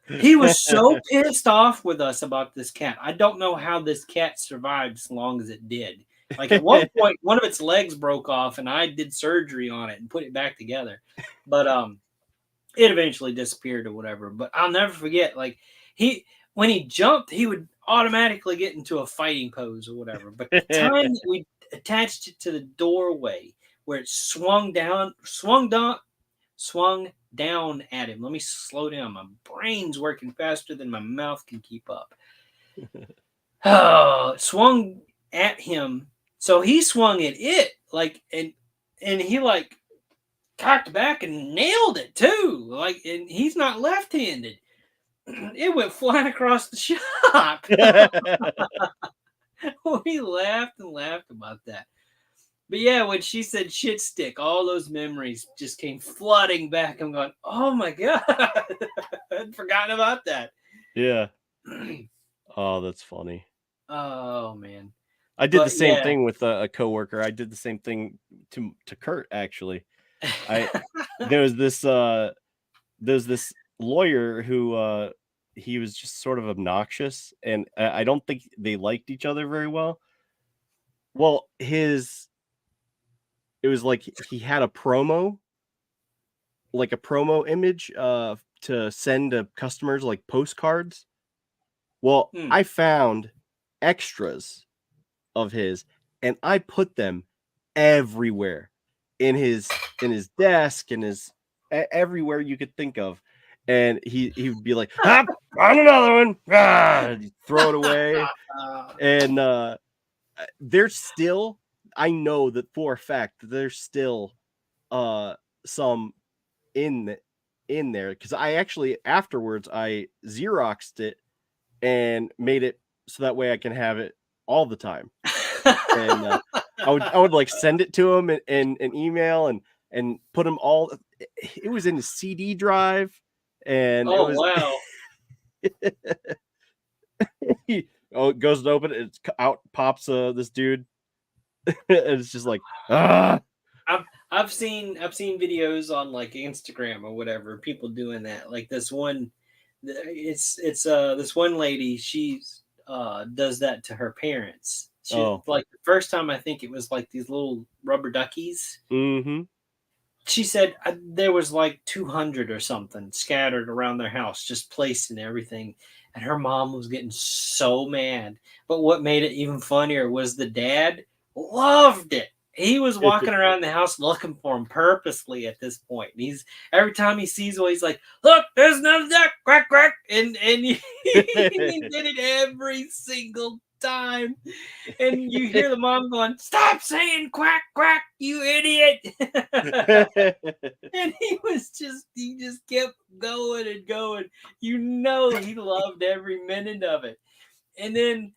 He was so pissed off with us about this cat. I don't know how this cat survived as long as it did. Like at one point, one of its legs broke off, and I did surgery on it and put it back together. But it eventually disappeared or whatever. But I'll never forget, like when he jumped, he would automatically get into a fighting pose or whatever. But the time that we attached it to the doorway where it swung down at him. Let me slow down. My brain's working faster than my mouth can keep up. Oh, swung at him. So he swung at it like, and he like cocked back and nailed it too. Like, and he's not left-handed. It went flying across the shop. We laughed and laughed about that. But yeah, when she said shit stick, all those memories just came flooding back. I'm going, oh my God. I'd forgotten about that. Yeah. Oh, that's funny. Oh man. I did the But same yeah. thing with a coworker. I did the same thing to Kurt, actually. There was this lawyer who he was just sort of obnoxious, and I don't think they liked each other very well. Well, it was like he had a promo, like a promo image to send to customers, like postcards. Well, I found extras of his, and I put them everywhere in his desk, and his everywhere you could think of. And he would be like, "Ah, on another one!" He'd throw it away. And there's still, I know that for a fact that there's still some in there, because I actually afterwards I Xeroxed it and made it so that way I can have it all the time. And I would like send it to him in an email and put them all. It was in his CD drive, and it Oh was. wow. It goes to open it. It's out pops this dude. And it's just like I've seen videos on like Instagram or whatever, people doing that. Like this one, it's this one lady, she does that to her parents. Like the first time, I think it was like these little rubber duckies. Mm-hmm. She said there was like 200 or something scattered around their house, just placed in everything. And her mom was getting so mad. But what made it even funnier was the dad loved it. He was walking around the house looking for him purposely at this point. And he's every time he sees one, he's like, "Look, there's another duck, quack quack," and he did it every single time. And you hear the mom going, "Stop saying quack quack, you idiot!" And he just kept going and going. You know, he loved every minute of it. And then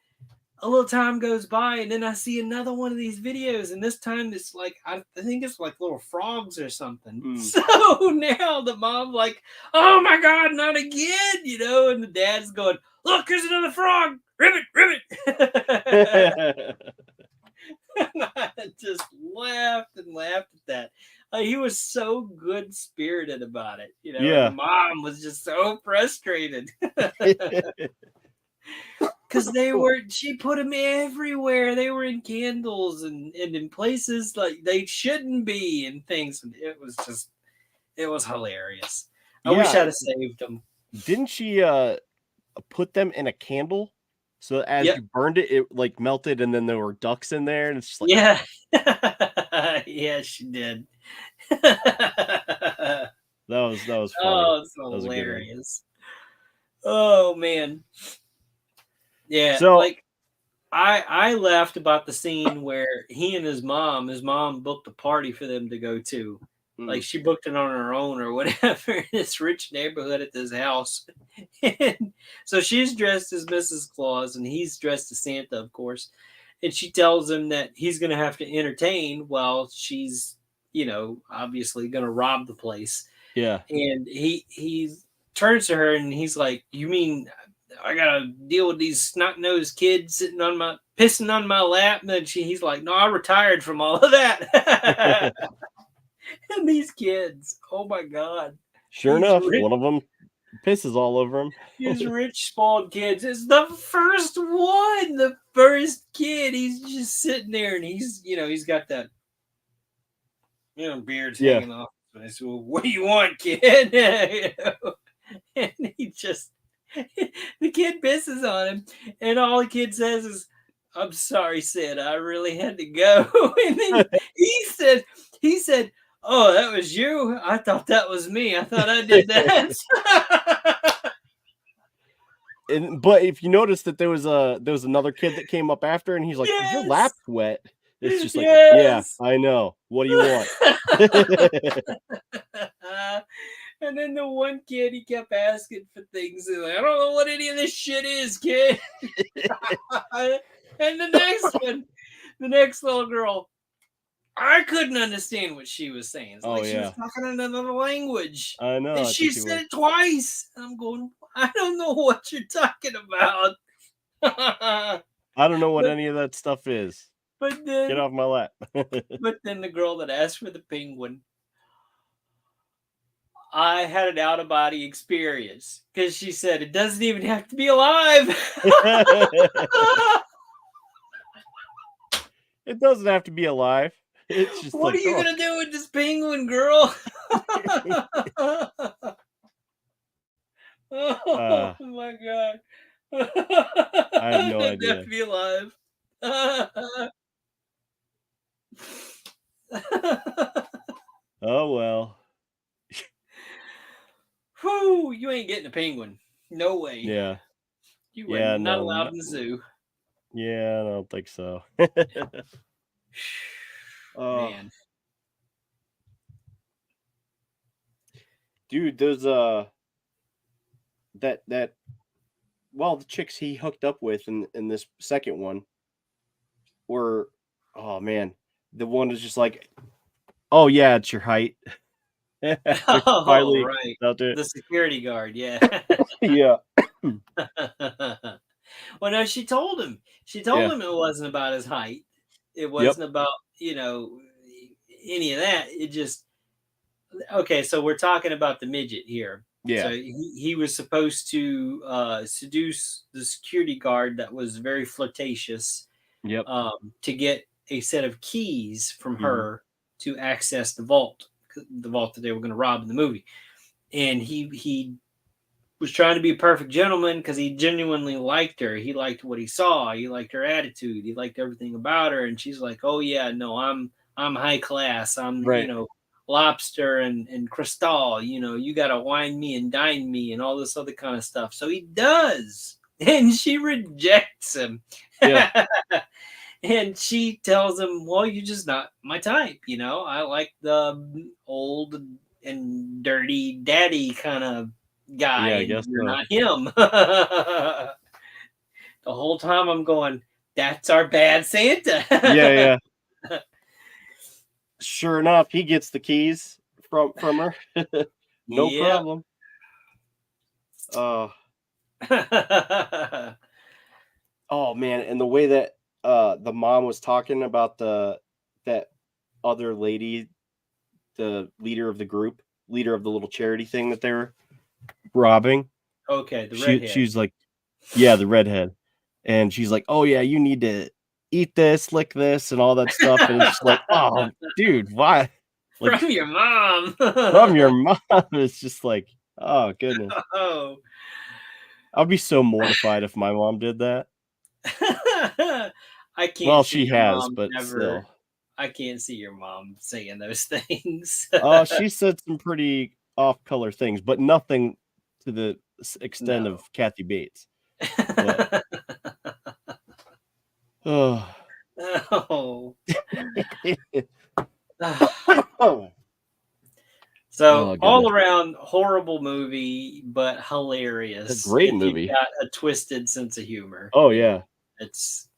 a little time goes by, and then I see another one of these videos, and this time it's like I think it's like little frogs or something. So now the mom like, "Oh my God, not again!" You know, and the dad's going, "Look, here's another frog, ribbit, ribbit." And I just laughed and laughed at that. He was so good spirited about it, you know. Yeah. And the mom was just so frustrated. Because she put them everywhere. They were in candles and in places like they shouldn't be and things. And it was hilarious. I wish I'd have saved them. Didn't she put them in a candle? So as you burned it, it like melted, and then there were ducks in there, and it's just like, yeah. Yeah, she did. that was funny. Oh, it's hilarious. Oh man. Yeah, so like I laughed about the scene where he and his mom booked a party for them to go to. Like she booked it on her own or whatever in this rich neighborhood at this house. And so she's dressed as Mrs. Claus and he's dressed as Santa, of course. And she tells him that he's going to have to entertain while she's, you know, obviously going to rob the place. Yeah. And he turns to her and he's like, "You mean I gotta deal with these snot-nosed kids pissing on my lap?" And he's like, "No, I retired from all of that." And these kids, oh my God. Sure enough, one of them pisses all over him. These rich, spoiled kids. It's the first one, the first kid. He's just sitting there and he's got that, beard's hanging off. I said, "Well, what do you want, kid?" And he just, the kid pisses on him, and all the kid says is, "I'm sorry, Sid. I really had to go." And then he said, Oh, that was you? I thought that was me. I thought I did that. But if you notice that there was another kid that came up after, and he's like, "Your Yes. lap's wet." It's just like, yeah, Yes. I know. What do you want? And then the one kid, he kept asking for things. He's like, I don't know what any of this shit is, kid. And the next one, the next little girl, I couldn't understand what she was saying. It's Oh like she was yeah, talking in another language. I know. And I think she she said was. it twice. I'm going, I don't know what you're talking about. I don't know what but any of that stuff is. but Get then off my lap. but then the girl that asked for the penguin, I had an out of body experience because she said it doesn't even have to be alive. It doesn't have to be alive. It's just What are like, you oh, gonna do with this penguin, girl? Oh my god! I have It no doesn't have idea. to be alive. Oh well. Whew, you ain't getting a penguin. No way. Yeah. You are Yeah. not No. allowed in the zoo. Yeah. I don't think so. Oh, Man. dude, there's that well, the chicks he hooked up with in this second one were, oh man, the one is just like, oh yeah, it's your height. After she Oh, finally right. out there, The security guard, yeah. yeah, Well, no, she told him. She told yeah, him it wasn't about his height. It yep, wasn't about, any of that. It just okay, so we're talking about the midget here. So yeah, he was supposed to seduce the security guard that was very flirtatious yep, to get a set of keys from hmm, her to access the vault that they were going to rob in the movie. And he was trying to be a perfect gentleman because he genuinely liked her. He liked what he saw. He liked her attitude. He liked everything about her. And she's like, "Oh yeah, no, I'm high class. I'm right, lobster and crystal. You gotta wine me and dine me and all this other kind of stuff." So he does, and she rejects him. yeah, And she tells him, "Well, you're just not my type. I like the old and dirty daddy kind of guy, yeah, I and guess you're so. not him." The whole time I'm going, "That's our bad Santa." Yeah, yeah. Sure enough, he gets the keys from her. No Yep. problem. Uh, oh man, and the way that the mom was talking about that other lady, the leader of the group, leader of the little charity thing that they were robbing. Okay, the redhead. She's like, yeah, the redhead, and she's like, oh yeah, you need to eat this, lick this, and all that stuff. And it's just like, oh, dude, why? Like From your mom. from your mom. It's just like, oh goodness, Oh. I'd be so mortified if my mom did that. I Well, can't see she your has, mom but ever. still. I can't see your mom saying those things. Oh, she said some pretty off color things, but nothing to the extent No. of Kathy Bates. But oh, Oh. oh, So goodness, all around horrible movie, but it's a hilarious great if you've movie. got a twisted sense of humor. Oh yeah, It's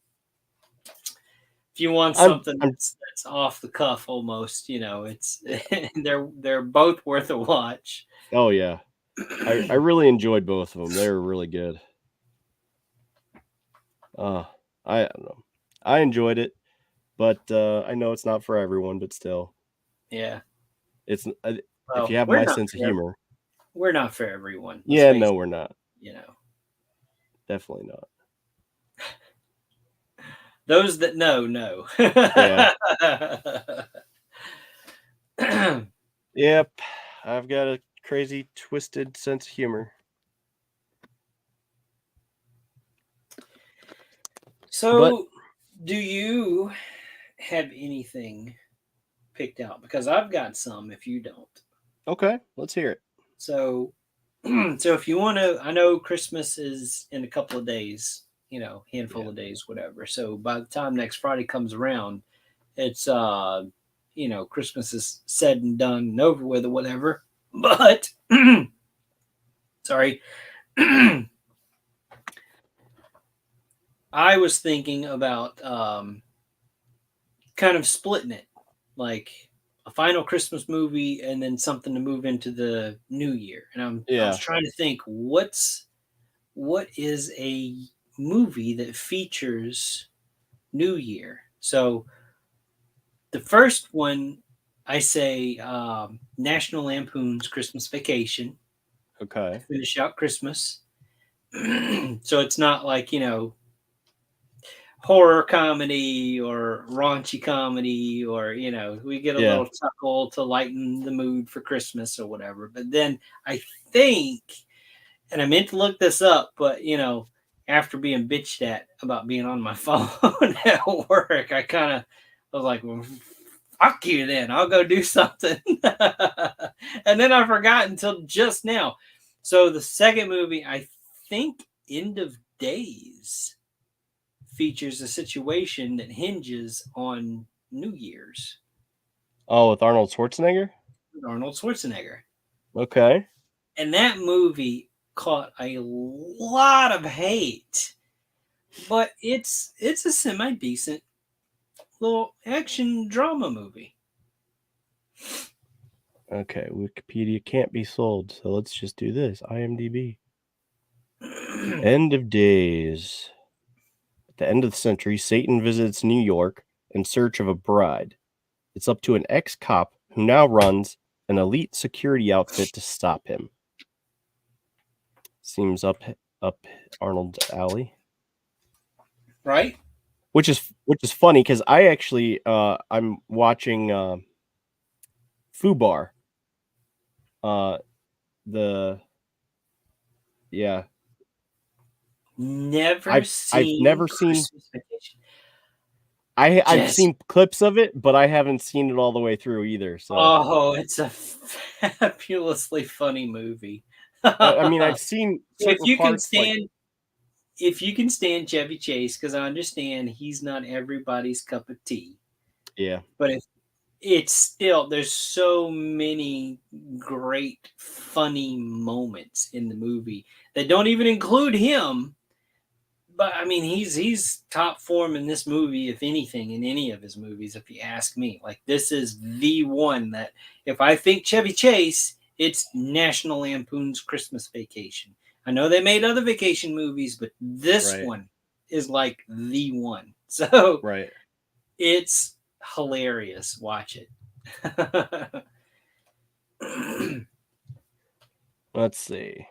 if you want I'm something I'm that's off the cuff almost, it's they're both worth a watch. oh yeah. I really enjoyed both of them. They were really good. Uh, I don't know. I enjoyed it, but I know it's not for everyone. But still, Yeah. it's if Well, you have my sense of humor, we're not for everyone. Let's yeah, face no, it, we're not. you know. Definitely not. Those that know. Yeah. Yep. I've got a crazy, twisted sense of humor. But So, do you have anything picked out because I've got some if you don't. Okay, let's hear it. So, so if you want to, I know Christmas is in a couple of days, handful of days, whatever. So by the time next Friday comes around, it's Christmas is said and done and over with or whatever. But sorry. I was thinking about kind of splitting it, like a final Christmas movie and then something to move into the new year. And I was trying to think what is a movie that features New Year. So the first one, I say National Lampoon's Christmas Vacation. Okay. To finish out Christmas. So it's not like, horror comedy or raunchy comedy, or we get a little chuckle to lighten the mood for Christmas or whatever. But then I think, and I meant to look this up, but after being bitched at about being on my phone at work, I was like, well, fuck you then, I'll go do something. And then I forgot until just now. So the second movie, I think End of Days, features a situation that hinges on New Year's. Oh, with Arnold Schwarzenegger? With Arnold Schwarzenegger. Okay. And that movie caught a lot of hate, but it's a semi-decent little action drama movie. Okay, Wikipedia can't be sold, so let's just do this. IMDb. End of Days. At the end of the century, Satan visits New York in search of a bride. It's up to an ex-cop who now runs an elite security outfit to stop him. Seems up Arnold's alley. Right? Which is funny because I actually I'm watching Fubar. Never seen I've never seen Christmas Vacation. I've seen clips of it, but I haven't seen it all the way through either. So it's a fabulously funny movie. I mean, I've seen if certain you can parts, stand if you can stand Chevy Chase, because I understand he's not everybody's cup of tea. Yeah. But it's still, there's so many great funny moments in the movie that don't even include him. But I mean, he's top form in this movie, if anything, in any of his movies, if you ask me. Like, this is the one that, if I think Chevy Chase, it's National Lampoon's Christmas Vacation. I know they made other vacation movies, but this one is like the one. So it's hilarious. Watch it. Let's see.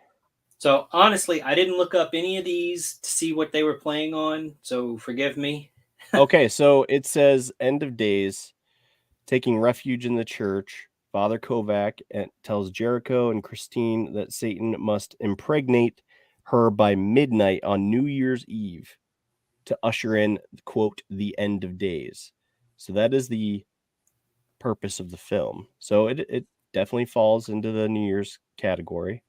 So honestly, I didn't look up any of these to see what they were playing on, so forgive me. Okay, so it says End of Days, taking refuge in the church. Father Kovac tells Jericho and Christine that Satan must impregnate her by midnight on New Year's Eve to usher in, quote, the end of days. So that is the purpose of the film. So it definitely falls into the New Year's category.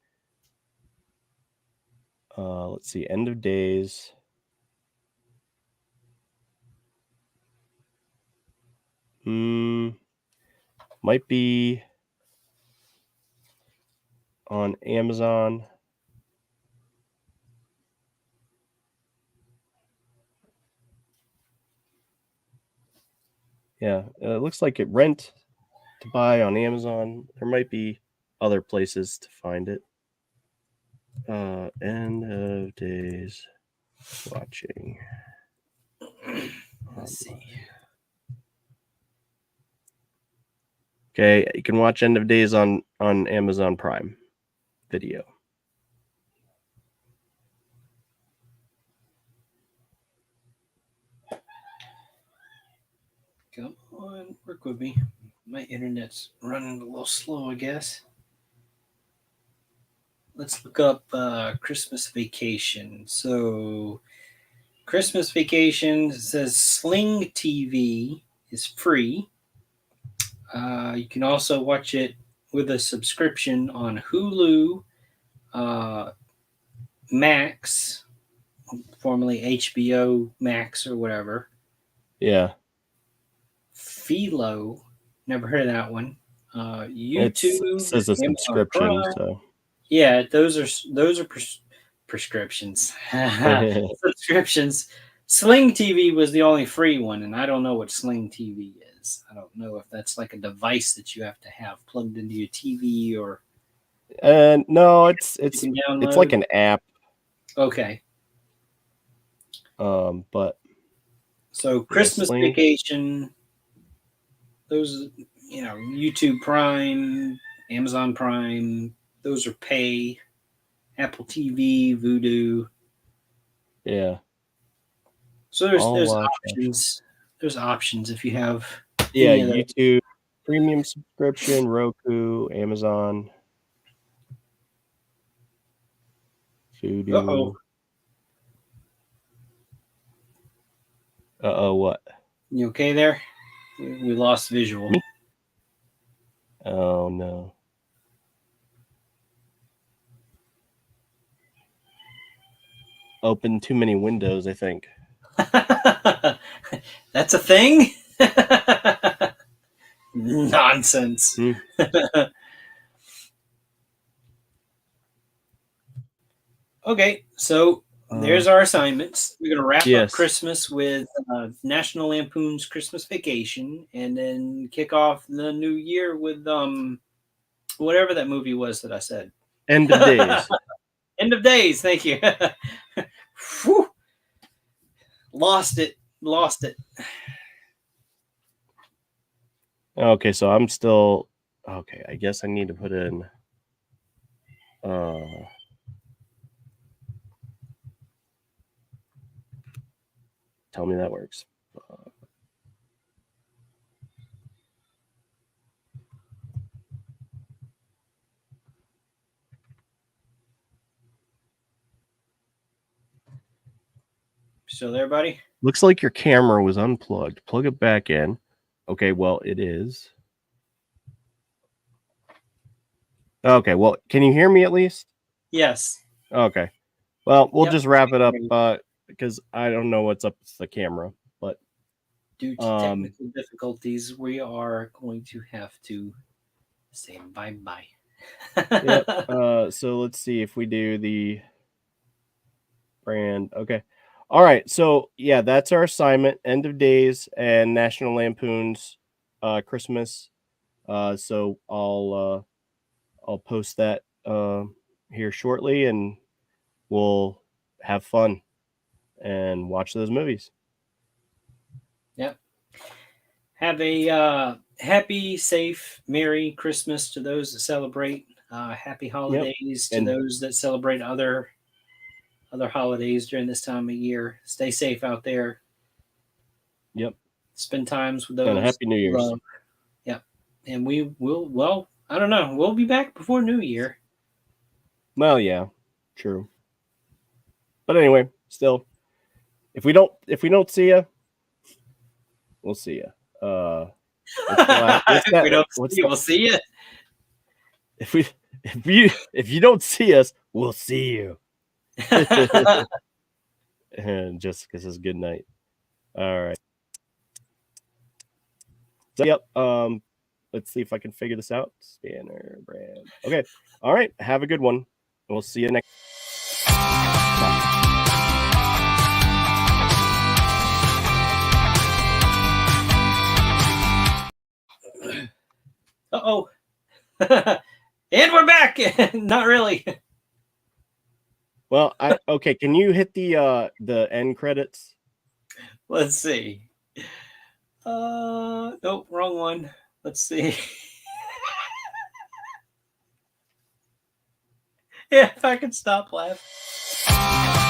Let's see, End of Days. Might be on Amazon. Yeah, it looks like it rent to buy on Amazon. There might be other places to find it. End of Days watching. Let's see. Okay, you can watch End of Days on Amazon Prime Video. Come on, work with me. My internet's running a little slow, I guess. Let's look up Christmas Vacation. So, Christmas Vacation says Sling TV is free. You can also watch it with a subscription on Hulu, Max, formerly HBO Max or whatever. Yeah. Philo, never heard of that one. It YouTube, says a Amazon subscription, Prime. so Yeah, those are prescriptions, subscriptions. Sling TV was the only free one, and I don't know what Sling TV is. I don't know if that's like a device that you have to have plugged into your TV or no, you it's can it's like download. an app. Okay, But so yeah, Christmas Sling. Vacation, those YouTube Prime, Amazon Prime, those are pay. Apple TV, Vudu. Yeah, So there's I'll there's watch that. options. There's options if you have Yeah, any of those. YouTube premium subscription, Roku, Amazon, Uh-oh. Voodoo. What? You okay there? We lost visual. Me? Oh no. Open too many windows, I think. That's a thing? Nonsense. Hmm. Okay, so there's our assignments. We're going to wrap up Yes. Christmas with National Lampoon's Christmas Vacation and then kick off the new year with whatever that movie was that I said. End of Days. End of Days. Thank you. Whew. Lost it. Okay, so I'm still okay. I guess I need to put in tell me that works. Still there, buddy? Looks like your camera was unplugged. Plug it back in. Okay, well, it is. Okay, well, can you hear me at least? Yes. Okay. Well, we'll just wrap it up because I don't know what's up with the camera, but due to technical difficulties, we are going to have to say bye-bye. Yep. So let's see if we do the brand. Okay. All right. So yeah, that's our assignment. End of Days and National Lampoon's Christmas. So I'll post that here shortly, and we'll have fun and watch those movies. Yep. Have a happy, safe, Merry Christmas to those that celebrate. Happy holidays to those that celebrate other holidays during this time of year. Stay safe out there. Yep. Spend times with those. And Happy New Year's. Yep. And we will. Well, I don't know. We'll be back before New Year. Well, yeah, true. But anyway, still, if we don't see you, we'll see you. We'll see you. If you don't see us, we'll see you. And Jessica says good night. All right. So, yep. Let's see if I can figure this out. Spanner brand. Okay. All right. Have a good one. We'll see you next. Uh-oh. And we're back. Not really. Well, okay. Can you hit the end credits? Let's see. Nope, wrong one. Let's see. Yeah, if I can stop laughing.